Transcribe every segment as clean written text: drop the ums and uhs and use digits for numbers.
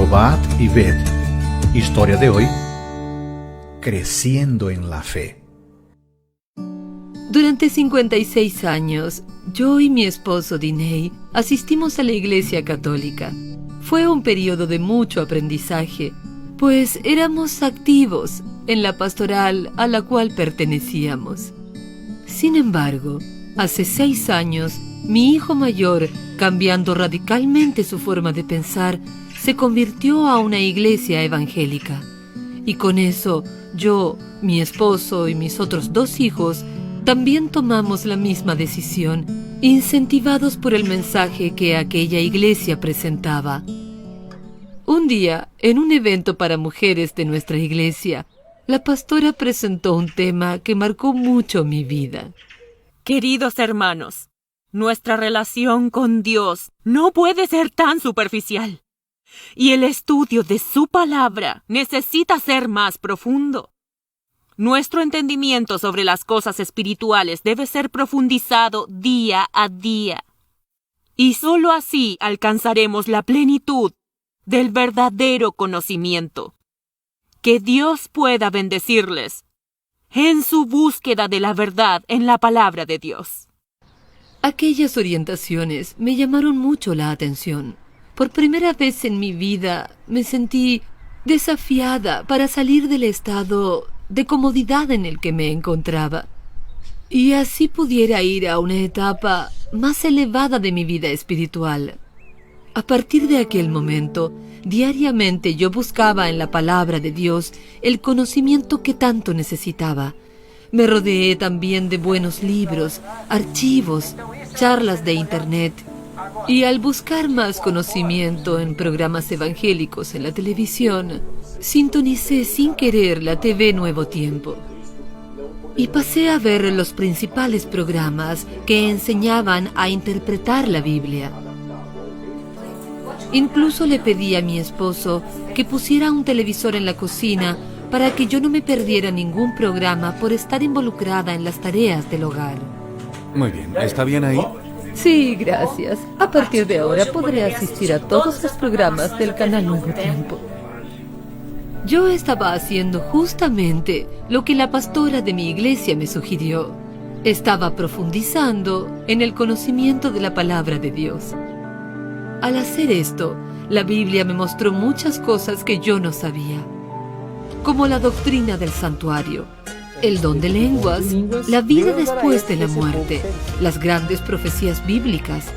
Probad y ved. Historia de hoy: creciendo en la fe. Durante 56 años, yo y mi esposo Diney asistimos a la Iglesia Católica. Fue un periodo de mucho aprendizaje, pues éramos activos en la pastoral a la cual pertenecíamos. Sin embargo, hace 6 años, mi hijo mayor, cambiando radicalmente su forma de pensar, se convirtió a una iglesia evangélica. Y con eso, yo, mi esposo y mis otros 2 hijos también tomamos la misma decisión, incentivados por el mensaje que aquella iglesia presentaba. Un día, en un evento para mujeres de nuestra iglesia, la pastora presentó un tema que marcó mucho mi vida. Queridos hermanos, nuestra relación con Dios no puede ser tan superficial, y el estudio de su palabra necesita ser más profundo. Nuestro entendimiento sobre las cosas espirituales debe ser profundizado día a día, y sólo así alcanzaremos la plenitud del verdadero conocimiento. Que Dios pueda bendecirles en su búsqueda de la verdad en la palabra de Dios. Aquellas orientaciones me llamaron mucho la atención. Por primera vez en mi vida me sentí desafiada para salir del estado de comodidad en el que me encontraba, y así pudiera ir a una etapa más elevada de mi vida espiritual. A partir de aquel momento, diariamente yo buscaba en la palabra de Dios el conocimiento que tanto necesitaba. Me rodeé también de buenos libros, archivos, charlas de internet, y al buscar más conocimiento en programas evangélicos en la televisión, sintonicé sin querer la TV Nuevo Tiempo. Y pasé a ver los principales programas que enseñaban a interpretar la Biblia. Incluso le pedí a mi esposo que pusiera un televisor en la cocina para que yo no me perdiera ningún programa por estar involucrada en las tareas del hogar. Muy bien, ¿está bien ahí? Sí, gracias. A partir de ahora podré asistir a todos los programas del canal Nuevo Tiempo. Yo estaba haciendo justamente lo que la pastora de mi iglesia me sugirió. Estaba profundizando en el conocimiento de la palabra de Dios. Al hacer esto, la Biblia me mostró muchas cosas que yo no sabía, como la doctrina del santuario, el don de lenguas, la vida después de la muerte, las grandes profecías bíblicas,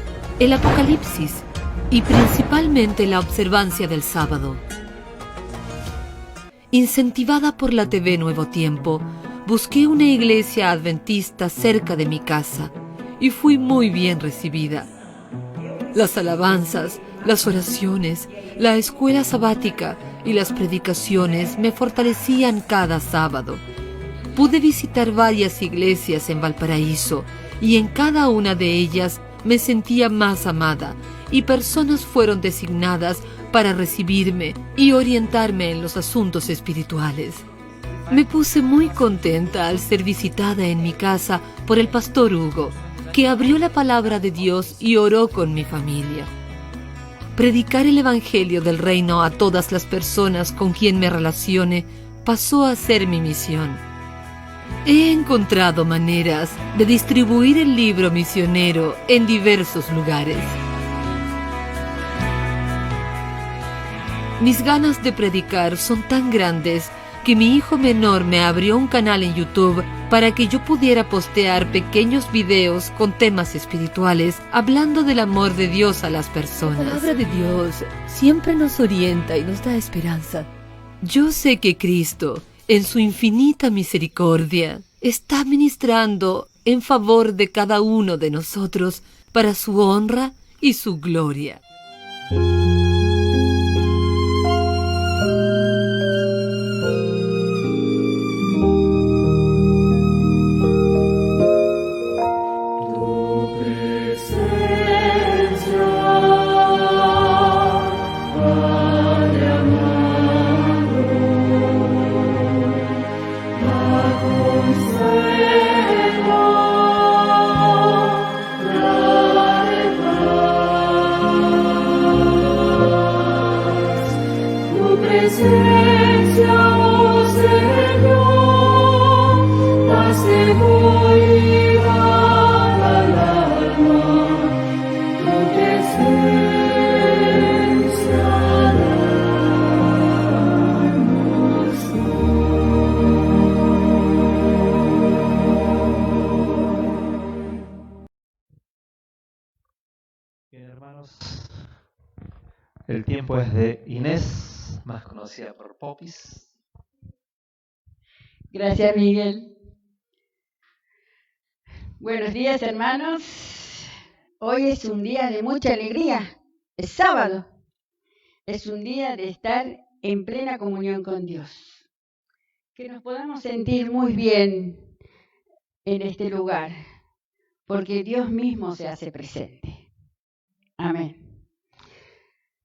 el Apocalipsis y principalmente la observancia del sábado. Incentivada por la TV Nuevo Tiempo, busqué una iglesia adventista cerca de mi casa y fui muy bien recibida. Las alabanzas, las oraciones, la escuela sabática y las predicaciones me fortalecían cada sábado. Pude visitar varias iglesias en Valparaíso y en cada una de ellas me sentía más amada y personas fueron designadas para recibirme y orientarme en los asuntos espirituales. Me puse muy contenta al ser visitada en mi casa por el pastor Hugo, que abrió la palabra de Dios y oró con mi familia. Predicar el evangelio del reino a todas las personas con quien me relacione pasó a ser mi misión. He encontrado maneras de distribuir el libro misionero en diversos lugares. Mis ganas de predicar son tan grandes que mi hijo menor me abrió un canal en YouTube para que yo pudiera postear pequeños videos con temas espirituales, hablando del amor de Dios a las personas. La palabra de Dios siempre nos orienta y nos da esperanza. Yo sé que Cristo, en su infinita misericordia, está ministrando en favor de cada uno de nosotros para su honra y su gloria. Consuelo, El tiempo es de Inés, más conocida por Popis. Gracias, Miguel. Buenos días, hermanos. Hoy es un día de mucha alegría. Es sábado. Es un día de estar en plena comunión con Dios. Que nos podamos sentir muy bien en este lugar, porque Dios mismo se hace presente. Amén.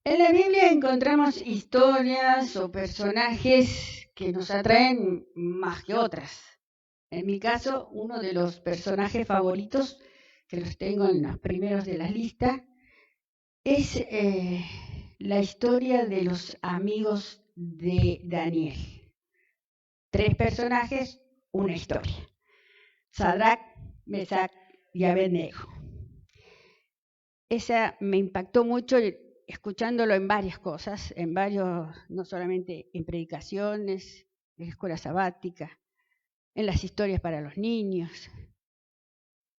En la Biblia encontramos historias o personajes que nos atraen más que otras. En mi caso, uno de los personajes favoritos, que los tengo en los primeros de la lista, es la historia de los amigos de Daniel. 3 personajes, una historia. Sadrac, Mesac y Abednego. Esa me impactó mucho escuchándolo en varias cosas, no solamente en predicaciones, en escuela sabática, en las historias para los niños.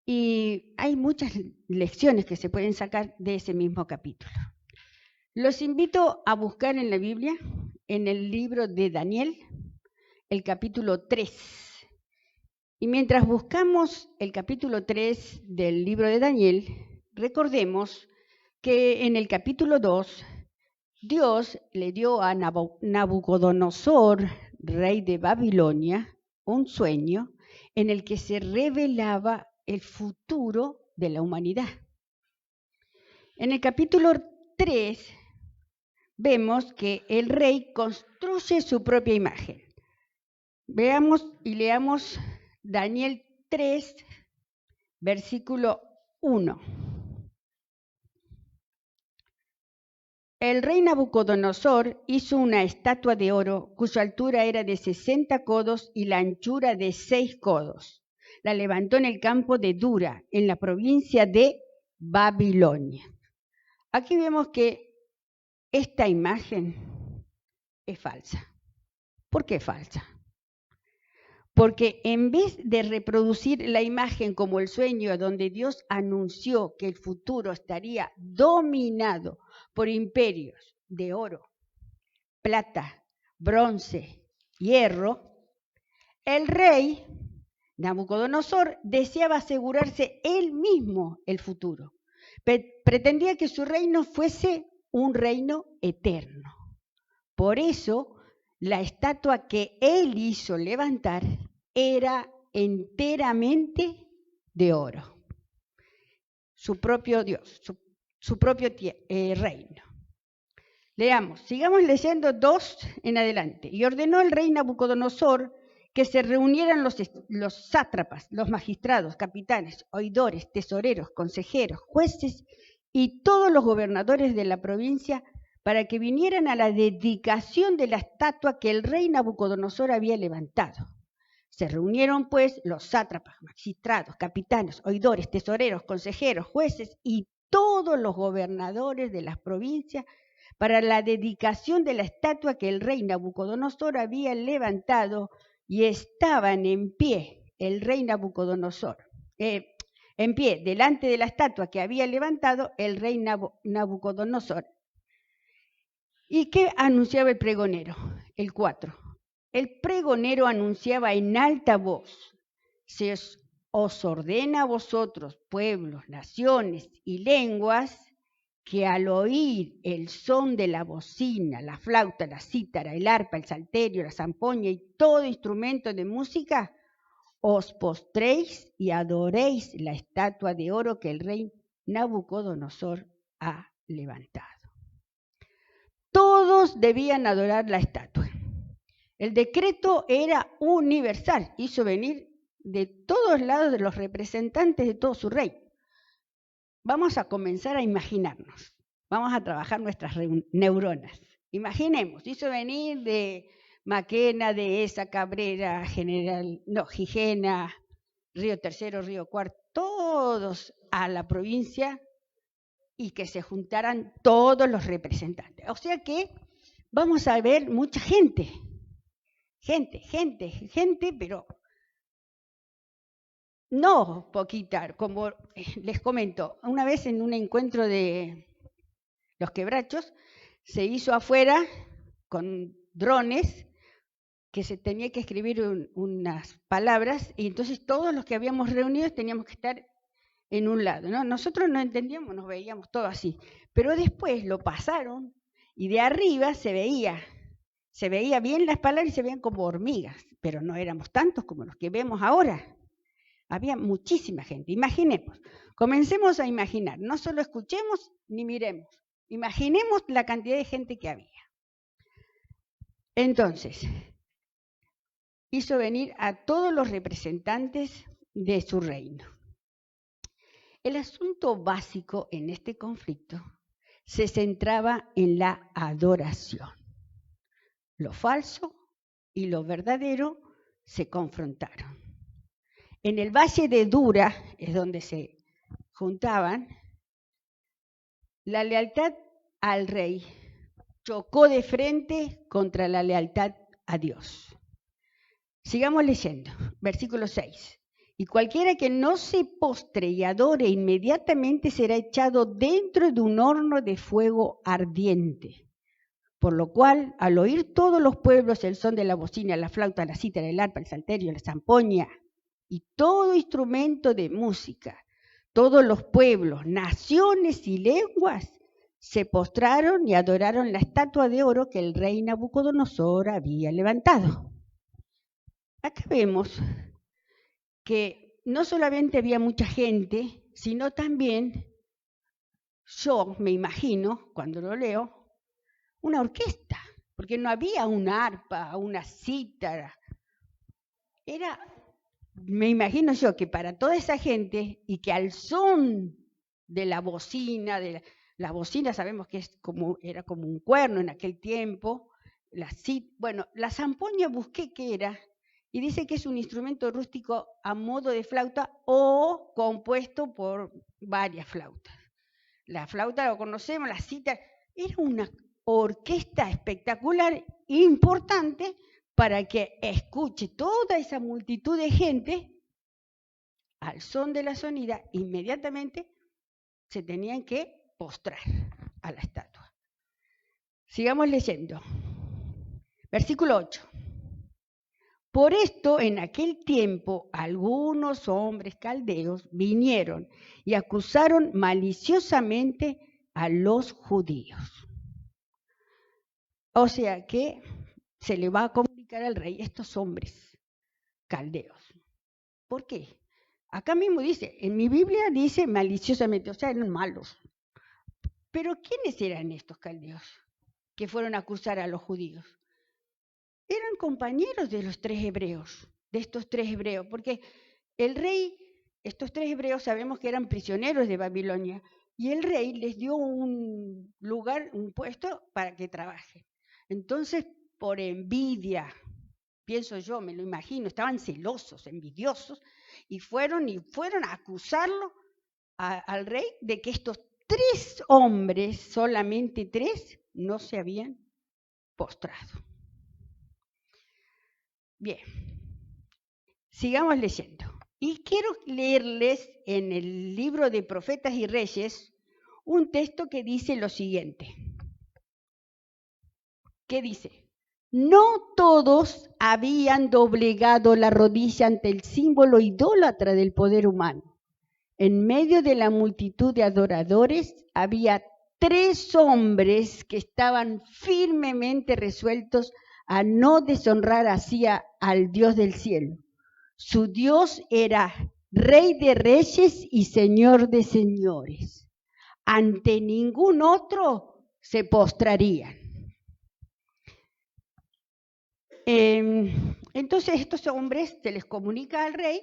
Y hay muchas lecciones que se pueden sacar de ese mismo capítulo. Los invito a buscar en la Biblia, en el libro de Daniel, el capítulo 3. Y mientras buscamos el capítulo 3 del libro de Daniel, recordemos que en el capítulo 2, Dios le dio a Nabucodonosor, rey de Babilonia, un sueño en el que se revelaba el futuro de la humanidad. En el capítulo 3 vemos que el rey construye su propia imagen. Veamos y leamos Daniel 3, versículo 1. El rey Nabucodonosor hizo una estatua de oro cuya altura era de 60 codos y la anchura de 6 codos. La levantó en el campo de Dura, en la provincia de Babilonia. Aquí vemos que esta imagen es falsa. ¿Por qué falsa? Porque en vez de reproducir la imagen como el sueño donde Dios anunció que el futuro estaría dominado por imperios de oro, plata, bronce, hierro, el rey Nabucodonosor deseaba asegurarse él mismo el futuro. Pretendía que su reino fuese un reino eterno. Por eso, la estatua que él hizo levantar era enteramente de oro. Su propio Dios, su propio reino. Leamos, sigamos leyendo 2 en adelante. Y ordenó el rey Nabucodonosor que se reunieran los sátrapas, los magistrados, capitanes, oidores, tesoreros, consejeros, jueces y todos los gobernadores de la provincia para que vinieran a la dedicación de la estatua que el rey Nabucodonosor había levantado. Se reunieron, pues, los sátrapas, magistrados, capitanes, oidores, tesoreros, consejeros, jueces y todos los gobernadores de las provincias para la dedicación de la estatua que el rey Nabucodonosor había levantado, y estaban en pie el rey Nabucodonosor, en pie delante de la estatua que había levantado el rey Nabucodonosor. ¿Y qué anunciaba el pregonero? El 4. El pregonero anunciaba en alta voz: se os ordena a vosotros, pueblos, naciones y lenguas, que al oír el son de la bocina, la flauta, la cítara, el arpa, el salterio, la zampoña y todo instrumento de música, os postréis y adoréis la estatua de oro que el rey Nabucodonosor ha levantado. Todos debían adorar la estatua. El decreto era universal, hizo venir de todos lados de los representantes de todo su reino. Vamos a comenzar a imaginarnos, vamos a trabajar nuestras neuronas. Imaginemos, hizo venir de Maquena, Dehesa, Cabrera, Gijena, Río Tercero, Río Cuarto, todos a la provincia y que se juntaran todos los representantes. O sea que vamos a ver mucha gente, pero no poquita, como les comento, una vez en un encuentro de los quebrachos, se hizo afuera con drones, que se tenía que escribir unas palabras, y entonces todos los que habíamos reunido teníamos que estar en un lado, ¿no? Nosotros no entendíamos, nos veíamos todo así, pero después lo pasaron y de arriba se veía bien las palabras y se veían como hormigas, pero no éramos tantos como los que vemos ahora. Había muchísima gente. Imaginemos, comencemos a imaginar, no solo escuchemos ni miremos, imaginemos la cantidad de gente que había. Entonces, hizo venir a todos los representantes de su reino. El asunto básico en este conflicto se centraba en la adoración. Lo falso y lo verdadero se confrontaron. En el valle de Dura, es donde se juntaban, la lealtad al rey chocó de frente contra la lealtad a Dios. Sigamos leyendo, versículo 6. Y cualquiera que no se postre y adore inmediatamente será echado dentro de un horno de fuego ardiente. Por lo cual, al oír todos los pueblos el son de la bocina, la flauta, la cítara, el arpa, el salterio, la zampoña y todo instrumento de música, todos los pueblos, naciones y lenguas se postraron y adoraron la estatua de oro que el rey Nabucodonosor había levantado. Acá vemos que no solamente había mucha gente, sino también, yo me imagino, cuando lo leo, una orquesta, porque no había una arpa, una cítara. Me imagino yo que para toda esa gente, y que al son de la bocina, la bocina sabemos que era como un cuerno en aquel tiempo, la zampoña busqué qué era, y dice que es un instrumento rústico a modo de flauta o compuesto por varias flautas. La flauta lo conocemos, la cítara, era una orquesta espectacular, importante, para que escuche toda esa multitud de gente, al son de la sonida, inmediatamente se tenían que postrar a la estatua. Sigamos leyendo. Versículo 8. Por esto, en aquel tiempo, algunos hombres caldeos vinieron y acusaron maliciosamente a los judíos. O sea que se le va a comunicar al rey estos hombres caldeos. ¿Por qué? Acá mismo dice, en mi Biblia dice maliciosamente, o sea, eran malos. Pero ¿quiénes eran estos caldeos que fueron a acusar a los judíos? Eran compañeros de los tres hebreos, porque el rey, estos tres hebreos sabemos que eran prisioneros de Babilonia, y el rey les dio un lugar, un puesto para que trabajen. Entonces, por envidia, pienso yo, me lo imagino, estaban celosos, envidiosos, y fueron a acusarlo al rey de que estos tres hombres, solamente tres, no se habían postrado. Bien, sigamos leyendo. Y quiero leerles en el libro de Profetas y Reyes un texto que dice lo siguiente. ¿Qué dice? No todos habían doblegado la rodilla ante el símbolo idólatra del poder humano. En medio de la multitud de adoradores había 3 hombres que estaban firmemente resueltos a no deshonrar así al Dios del cielo. Su Dios era Rey de reyes y Señor de señores. Ante ningún otro se postrarían. Entonces estos hombres se les comunica al rey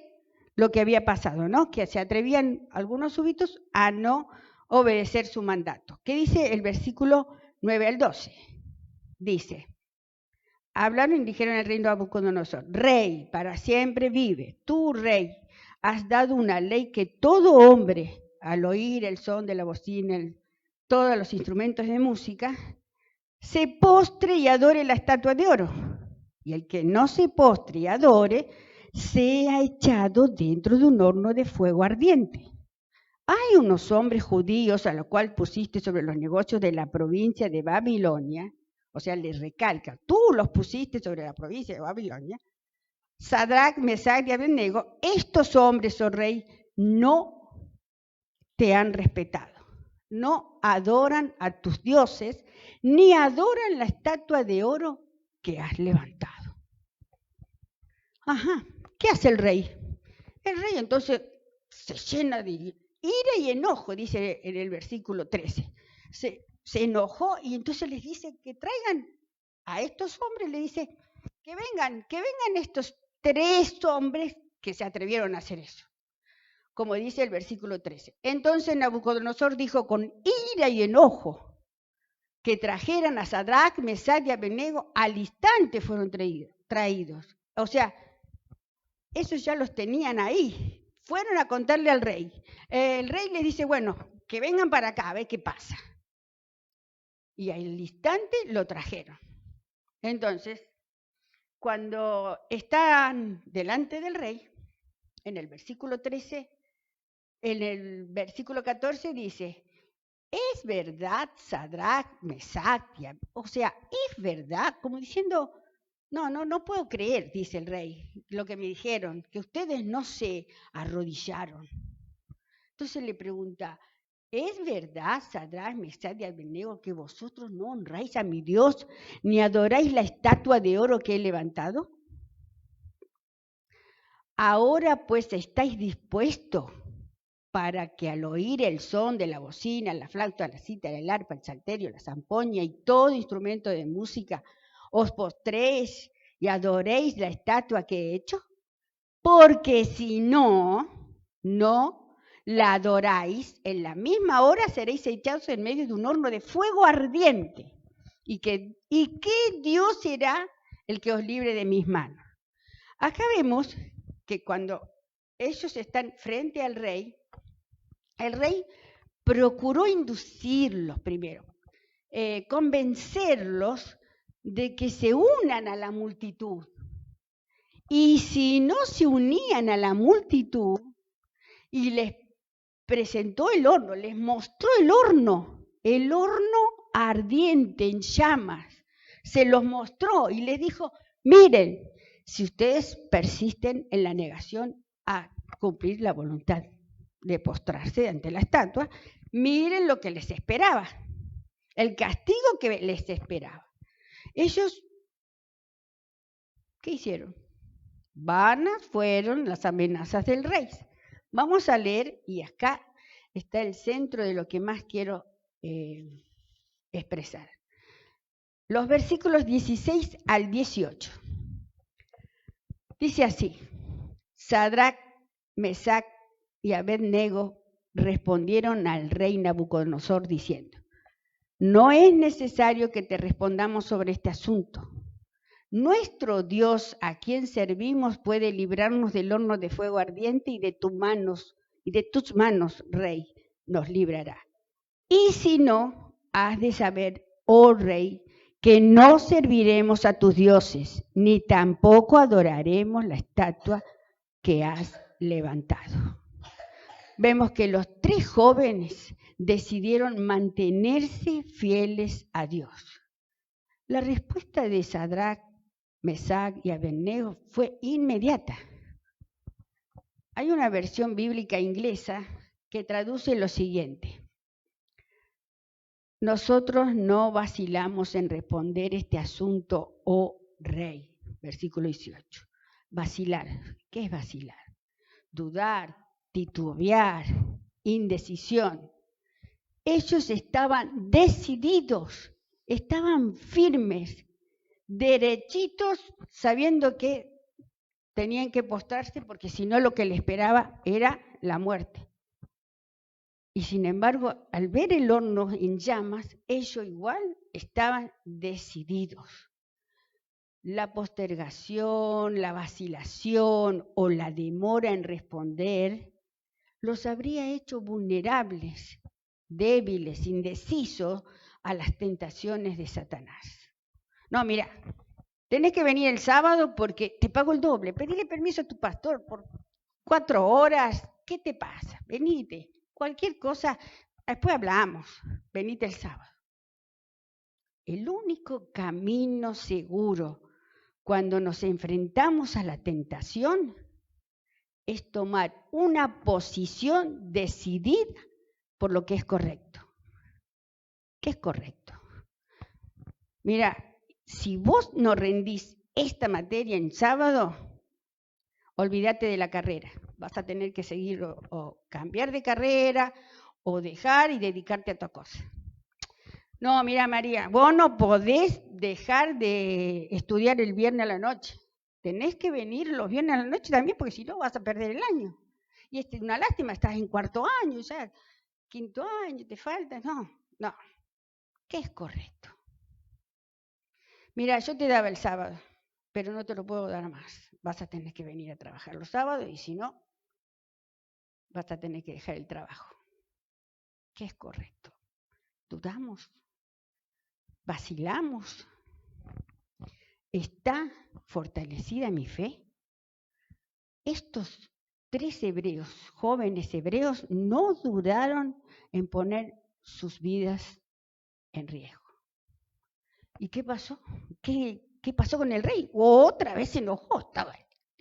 lo que había pasado, ¿no? Que se atrevían algunos súbitos a no obedecer su mandato. ¿Qué dice el versículo 9 al 12? Dice, hablaron y dijeron al rey Nabucodonosor, Rey, para siempre vive, tú rey, has dado una ley que todo hombre, al oír el son de la bocina, todos los instrumentos de música, se postre y adore la estatua de oro. Y el que no se postre y adore, sea echado dentro de un horno de fuego ardiente. hay unos hombres judíos a los cuales pusiste sobre los negocios de la provincia de Babilonia, o sea, les recalca, tú los pusiste sobre la provincia de Babilonia, Sadrach, Mesach y Abednego, estos hombres, oh rey, no te han respetado, no adoran a tus dioses, ni adoran la estatua de oro que has levantado. Ajá, ¿qué hace el rey? El rey entonces se llena de ira y enojo, dice en el versículo 13. Se enojó y entonces les dice que traigan a estos hombres, le dice que vengan estos 3 hombres que se atrevieron a hacer eso. Como dice el versículo 13. Entonces Nabucodonosor dijo con ira y enojo que trajeran a Sadrach, Mesach y Abednego, al instante fueron traídos. O sea, esos ya los tenían ahí. Fueron a contarle al rey. El rey les dice, bueno, que vengan para acá, a ver qué pasa. Y al instante lo trajeron. Entonces, cuando están delante del rey, en el versículo 13, en el versículo 14 dice, ¿es verdad, Sadrach, Mesach? O sea, ¿es verdad? Como diciendo, no puedo creer, dice el rey, lo que me dijeron, que ustedes no se arrodillaron. Entonces le pregunta, ¿es verdad, Sadrach, Mesach y Abednego, que vosotros no honráis a mi Dios, ni adoráis la estatua de oro que he levantado? Ahora pues estáis dispuestos para que al oír el son de la bocina, la flauta, la cítara, el arpa, el salterio, la zampoña y todo instrumento de música, os postréis y adoréis la estatua que he hecho, porque si no la adoráis, en la misma hora seréis echados en medio de un horno de fuego ardiente. ¿Y qué Dios será el que os libre de mis manos? Acá vemos que cuando ellos están frente al rey, el rey procuró inducirlos primero, convencerlos de que se unan a la multitud. Y si no se unían a la multitud y les presentó el horno, les mostró el horno ardiente en llamas, se los mostró y les dijo, miren, si ustedes persisten en la negación a cumplir la voluntad de postrarse ante la estatua, miren lo que les esperaba, el castigo que les esperaba. Ellos, ¿qué hicieron? Vanas fueron las amenazas del rey. Vamos a leer, y acá está el centro de lo que más quiero expresar. Los versículos 16 al 18. Dice así, Sadrach, Mesach y Abednego respondieron al rey Nabucodonosor diciendo, no es necesario que te respondamos sobre este asunto. Nuestro Dios, a quien servimos, puede librarnos del horno de fuego ardiente y de tus manos, rey, nos librará. Y si no, has de saber, oh rey, que no serviremos a tus dioses, ni tampoco adoraremos la estatua que has levantado. Vemos que los 3 jóvenes decidieron mantenerse fieles a Dios. La respuesta de Sadrach, Mesach y Abednego fue inmediata. Hay una versión bíblica inglesa que traduce lo siguiente. Nosotros no vacilamos en responder este asunto, oh rey. Versículo 18. Vacilar. ¿Qué es vacilar? Dudar, titubear, indecisión. Ellos estaban decididos, estaban firmes, derechitos, sabiendo que tenían que postrarse porque si no lo que les esperaba era la muerte. Y sin embargo, al ver el horno en llamas, ellos igual estaban decididos. La postergación, la vacilación o la demora en responder los habría hecho vulnerables, débiles, indecisos a las tentaciones de Satanás. No, mira, tenés que venir el sábado porque te pago el doble. Pedile permiso a tu pastor por 4 horas. ¿Qué te pasa? Venite. cualquier cosa, después hablamos, venite el sábado. El único camino seguro cuando nos enfrentamos a la tentación es tomar una posición decidida por lo que es correcto. ¿Qué es correcto? Mira, si vos no rendís esta materia en sábado, olvídate de la carrera. Vas a tener que seguir o cambiar de carrera o dejar y dedicarte a otra cosa. No, mira María, vos no podés dejar de estudiar el viernes a la noche. Tenés que venir los viernes a la noche también porque si no vas a perder el año. Y es una lástima, estás en cuarto año ya, quinto año, te falta. No. ¿Qué es correcto? Mira, yo te daba el sábado, pero no te lo puedo dar más. Vas a tener que venir a trabajar los sábados y si no, vas a tener que dejar el trabajo. ¿Qué es correcto? ¿Dudamos? ¿Vacilamos? ¿Está fortalecida mi fe? Estos 3 hebreos, jóvenes hebreos, no dudaron en poner sus vidas en riesgo. ¿Y qué pasó? ¿Qué pasó con el rey? Otra vez se enojó, estaba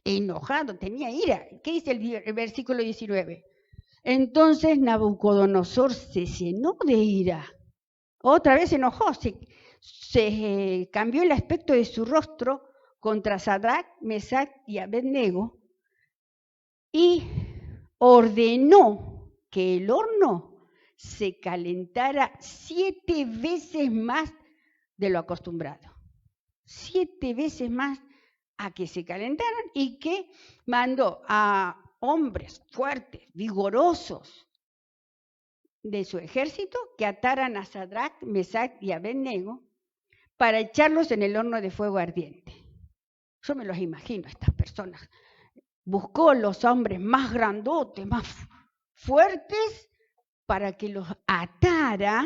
enojado, tenía ira. ¿Qué dice el versículo 19? Entonces Nabucodonosor se llenó de ira. Otra vez se enojó, se cambió el aspecto de su rostro contra Sadrac, Mesac y Abednego y ordenó que el horno se calentara 7 veces más de lo acostumbrado. 7 veces más a que se calentaran y que mandó a hombres fuertes, vigorosos de su ejército que ataran a Sadrac, Mesac y Abednego para echarlos en el horno de fuego ardiente. Yo me los imagino, estas personas. Buscó los hombres más grandotes, más fuertes, para que los atara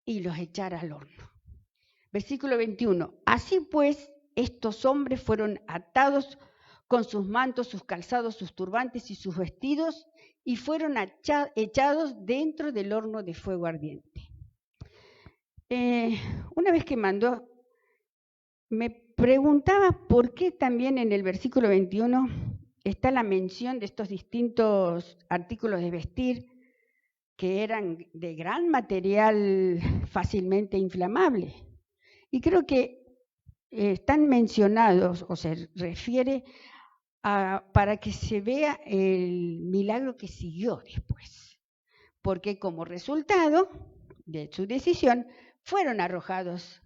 y los echara al horno. Versículo 21. Así pues, estos hombres fueron atados con sus mantos, sus calzados, sus turbantes y sus vestidos, y fueron echados dentro del horno de fuego ardiente. Una vez que mandó, me preguntaba por qué también en el versículo 21 está la mención de estos distintos artículos de vestir que eran de gran material fácilmente inflamable. Y creo que están mencionados, o se refiere para que se vea el milagro que siguió después. Porque como resultado de su decisión, fueron arrojados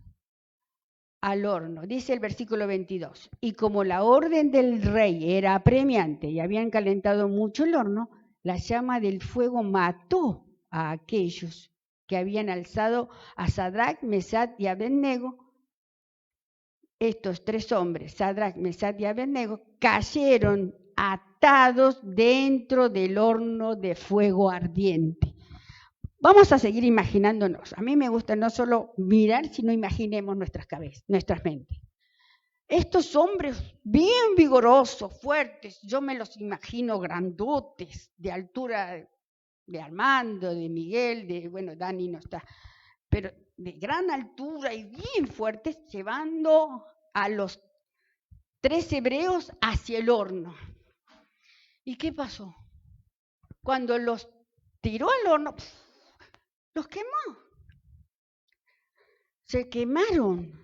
al horno. Dice el versículo 22, y como la orden del rey era apremiante y habían calentado mucho el horno, la llama del fuego mató a aquellos que habían alzado a Sadrac, Mesac y Abednego. Estos 3 hombres, Sadrac, Mesac y Abednego, cayeron atados dentro del horno de fuego ardiente. Vamos a seguir imaginándonos. A mí me gusta no solo mirar, sino imaginemos nuestras cabezas, nuestras mentes. Estos hombres bien vigorosos, fuertes, yo me los imagino grandotes, de altura de Armando, de Miguel, bueno, Dani no está, pero de gran altura y bien fuertes, llevando a los 3 hebreos hacia el horno. ¿Y qué pasó? Cuando los tiró al horno, los quemó. Se quemaron.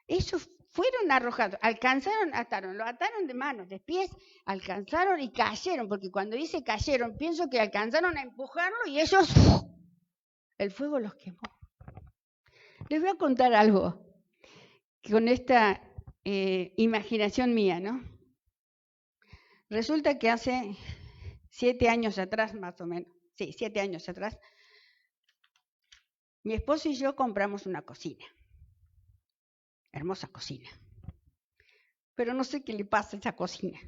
Esos fueron arrojados, lo ataron de manos, de pies, alcanzaron y cayeron, porque cuando dice cayeron, pienso que alcanzaron a empujarlo y ellos, el fuego los quemó. Les voy a contar algo con esta imaginación mía, ¿no? Resulta que hace 7 años atrás, más o menos, 7 años atrás, mi esposo y yo compramos una cocina. Hermosa cocina. Pero no sé qué le pasa a esa cocina.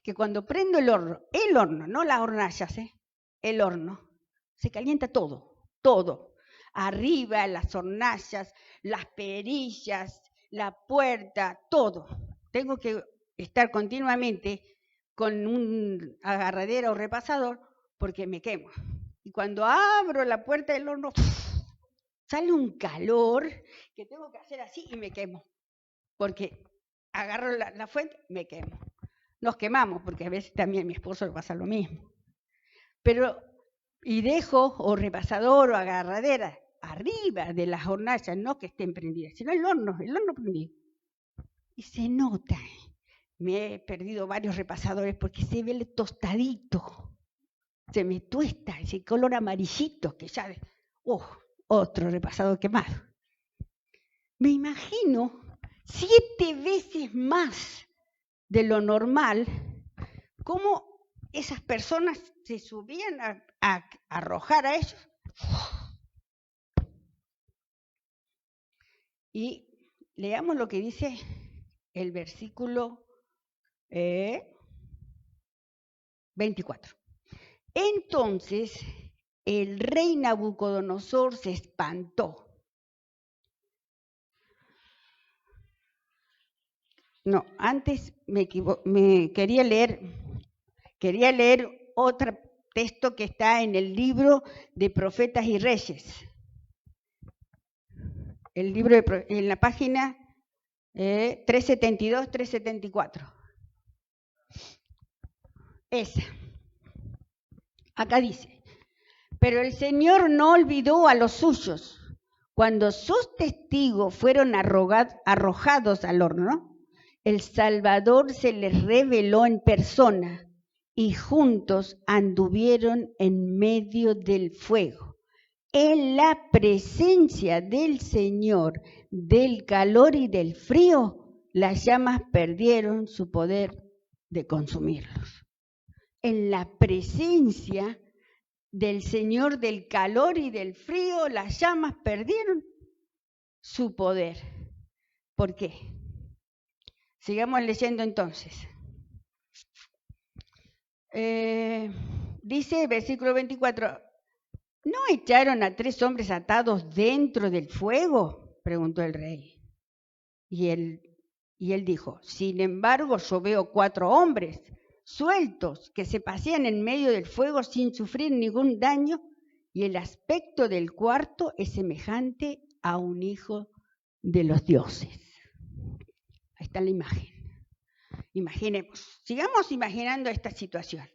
Que cuando prendo el horno, no las hornallas, el horno, se calienta todo. Arriba, las hornallas, las perillas, la puerta, todo. Tengo que estar continuamente con un agarradero o repasador porque me quemo. Y cuando abro la puerta del horno, sale un calor que tengo que hacer así y me quemo. Porque agarro la fuente, me quemo. Nos quemamos, porque a veces también a mi esposo le pasa lo mismo. Pero, y dejo o repasador o agarradera arriba de las hornallas, no que estén prendidas, sino el horno prendido. Y se nota. Me he perdido varios repasadores porque se ve el tostadito. Se me tuesta ese color amarillito que ya... otro repasador quemado. Me imagino 7 veces más de lo normal cómo esas personas se subían a arrojar a ellos. Y leamos lo que dice el versículo 24. Entonces el rey Nabucodonosor se espantó. No, antes me quería leer otro texto que está en el libro de Profetas y Reyes. El libro en la página 372, 374. Esa. Acá dice, pero el Señor no olvidó a los suyos. Cuando sus testigos fueron arrojados al horno, el Salvador se les reveló en persona y juntos anduvieron en medio del fuego. En la presencia del Señor, del calor y del frío, las llamas perdieron su poder de consumirlos. En la presencia del Señor, del calor y del frío, las llamas perdieron su poder. ¿Por qué? Sigamos leyendo entonces. Dice versículo 24, ¿no echaron a 3 hombres atados dentro del fuego?, preguntó el rey. Y él dijo, sin embargo, yo veo 4 hombres sueltos que se pasean en medio del fuego sin sufrir ningún daño, y el aspecto del cuarto es semejante a un hijo de los dioses. Ahí está la imagen. Imaginemos, sigamos imaginando esta situación.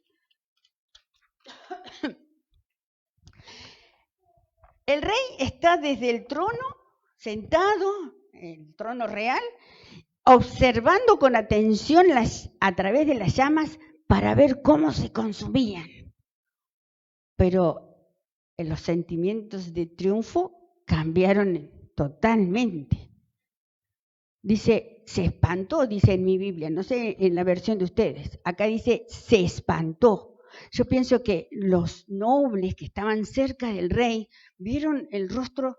El rey está desde el trono, sentado, el trono real, observando con atención a través de las llamas para ver cómo se consumían. Pero los sentimientos de triunfo cambiaron totalmente. Dice, se espantó, dice en mi Biblia, no sé en la versión de ustedes. Acá dice, se espantó. Yo pienso que los nobles que estaban cerca del rey vieron el rostro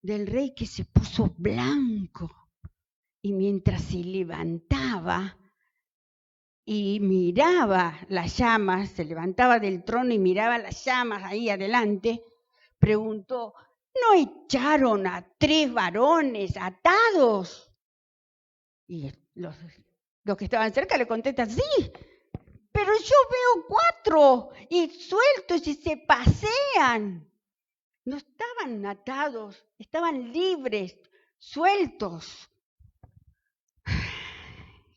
del rey que se puso blanco. Y mientras se levantaba y miraba las llamas, se levantaba del trono y miraba las llamas ahí adelante, preguntó, ¿no echaron a 3 varones atados? Y los que estaban cerca le contestan, sí, pero yo veo 4 y sueltos y se pasean. No estaban atados, estaban libres, sueltos.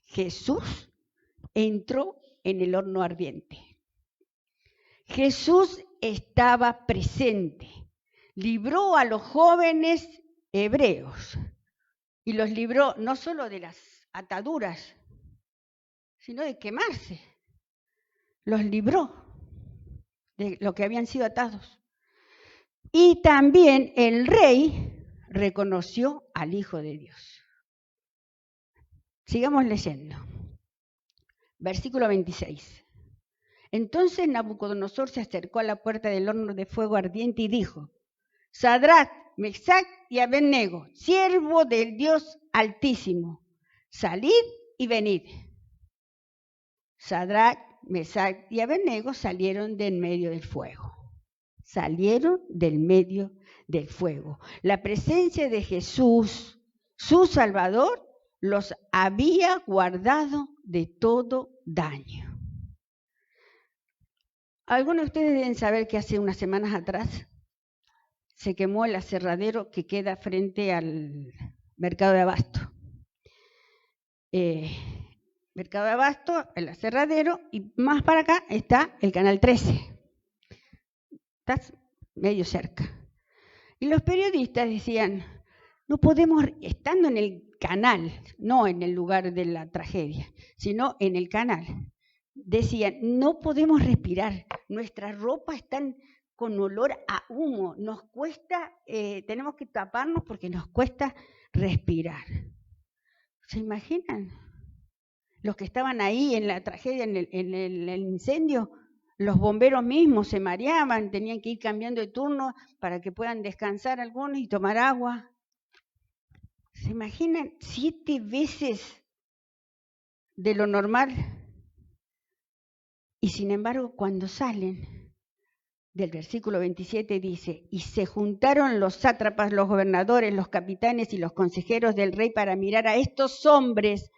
Jesús entró en el horno ardiente. Jesús estaba presente. Libró a los jóvenes hebreos y los libró no solo de las ataduras, sino de quemarse. Los libró de lo que habían sido atados. Y también el rey reconoció al Hijo de Dios. Sigamos leyendo. Versículo 26. Entonces Nabucodonosor se acercó a la puerta del horno de fuego ardiente y dijo, Sadrach, Mesach y Abednego, siervo del Dios Altísimo, salid y venid. Sadrach, Mesach y Abednego salieron del medio del fuego. Salieron del medio del fuego. La presencia de Jesús, su Salvador, los había guardado de todo daño. Algunos de ustedes deben saber que hace unas semanas atrás se quemó el aserradero que queda frente al mercado de Abasto. Mercado de Abasto, el aserradero, y más para acá está el Canal 13. Está medio cerca. Y los periodistas decían, no podemos, estando en el canal, no en el lugar de la tragedia, sino en el canal, decían, no podemos respirar, nuestras ropas están con olor a humo, nos cuesta, tenemos que taparnos porque nos cuesta respirar. ¿Se imaginan? Los que estaban ahí en la tragedia, en el incendio, los bomberos mismos se mareaban, tenían que ir cambiando de turno para que puedan descansar algunos y tomar agua. ¿Se imaginan 7 veces de lo normal? Y sin embargo, cuando salen, del versículo 27 dice, y se juntaron los sátrapas, los gobernadores, los capitanes y los consejeros del rey para mirar a estos hombres,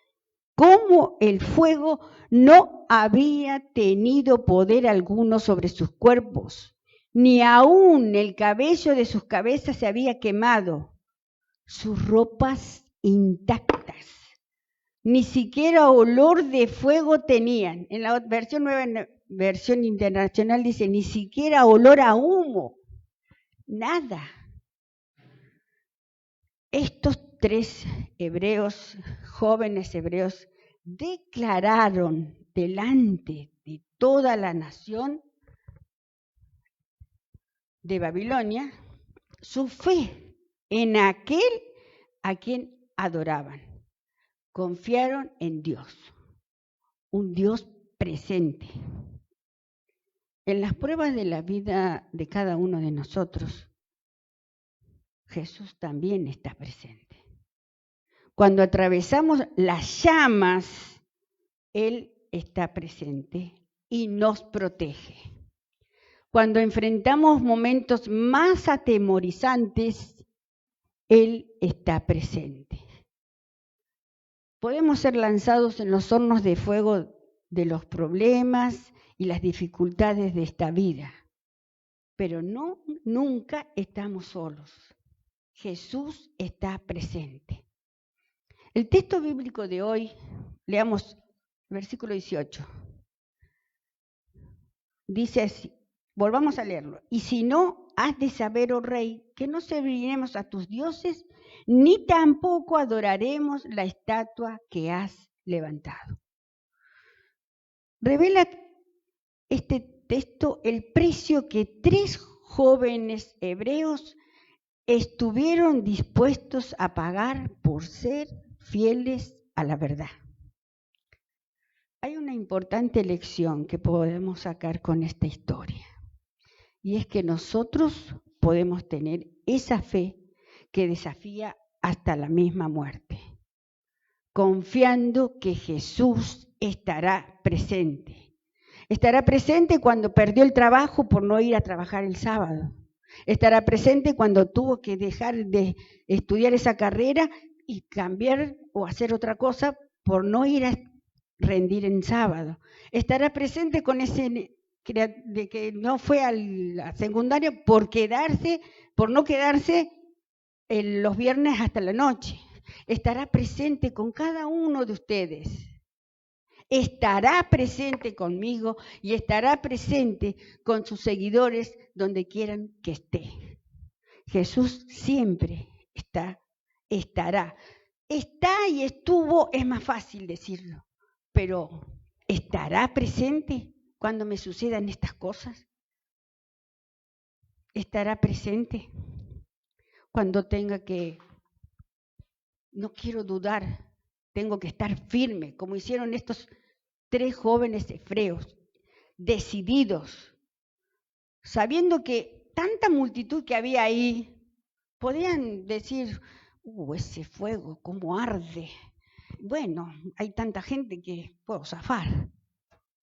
cómo el fuego no había tenido poder alguno sobre sus cuerpos, ni aún el cabello de sus cabezas se había quemado, sus ropas intactas, ni siquiera olor de fuego tenían. En la versión nueva, versión internacional dice, ni siquiera olor a humo, nada. Estos 3 hebreos, jóvenes hebreos, declararon delante de toda la nación de Babilonia su fe en aquel a quien adoraban. Confiaron en Dios, un Dios presente. En las pruebas de la vida de cada uno de nosotros, Jesús también está presente. Cuando atravesamos las llamas, Él está presente y nos protege. Cuando enfrentamos momentos más atemorizantes, Él está presente. Podemos ser lanzados en los hornos de fuego de los problemas y las dificultades de esta vida, pero nunca estamos solos. Jesús está presente. El texto bíblico de hoy, leamos el versículo 18. Dice así, volvamos a leerlo. Y si no, has de saber, oh rey, que no serviremos a tus dioses, ni tampoco adoraremos la estatua que has levantado. Revela este texto el precio que 3 jóvenes hebreos estuvieron dispuestos a pagar por ser fieles a la verdad. Hay una importante lección que podemos sacar con esta historia, y es que nosotros podemos tener esa fe que desafía hasta la misma muerte, confiando que Jesús estará presente. Estará presente cuando perdió el trabajo por no ir a trabajar el sábado. Estará presente cuando tuvo que dejar de estudiar esa carrera y cambiar o hacer otra cosa por no ir a rendir en sábado. Estará presente con ese de que no fue a la secundaria por no quedarse los viernes hasta la noche. Estará presente con cada uno de ustedes. Estará presente conmigo y estará presente con sus seguidores donde quieran que esté. Jesús siempre estará. Está y estuvo, es más fácil decirlo, pero ¿estará presente cuando me sucedan estas cosas? ¿Estará presente cuando no quiero dudar, tengo que estar firme, como hicieron estos 3 jóvenes hebreos, decididos, sabiendo que tanta multitud que había ahí, podían decir, ese fuego, cómo arde. Bueno, hay tanta gente que puedo zafar.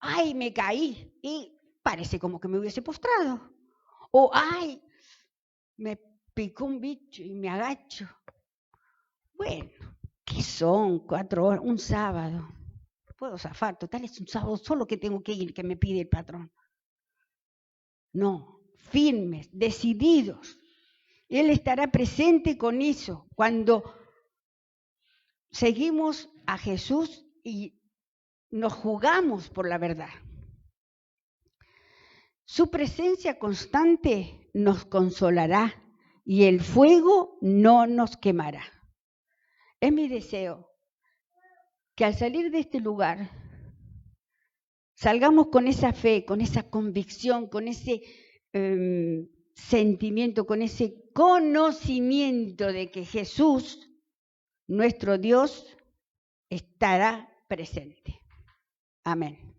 ¡Ay, me caí! Y parece como que me hubiese postrado. O ¡ay, me picó un bicho y me agacho! Bueno, ¿qué son 4 horas? Un sábado. Puedo zafar, total es un sábado solo que tengo que ir, que me pide el patrón. No, firmes, decididos. Él estará presente con eso cuando seguimos a Jesús y nos jugamos por la verdad. Su presencia constante nos consolará y el fuego no nos quemará. Es mi deseo que al salir de este lugar salgamos con esa fe, con esa convicción, con ese sentimiento, con ese conocimiento de que Jesús, nuestro Dios, estará presente. Amén.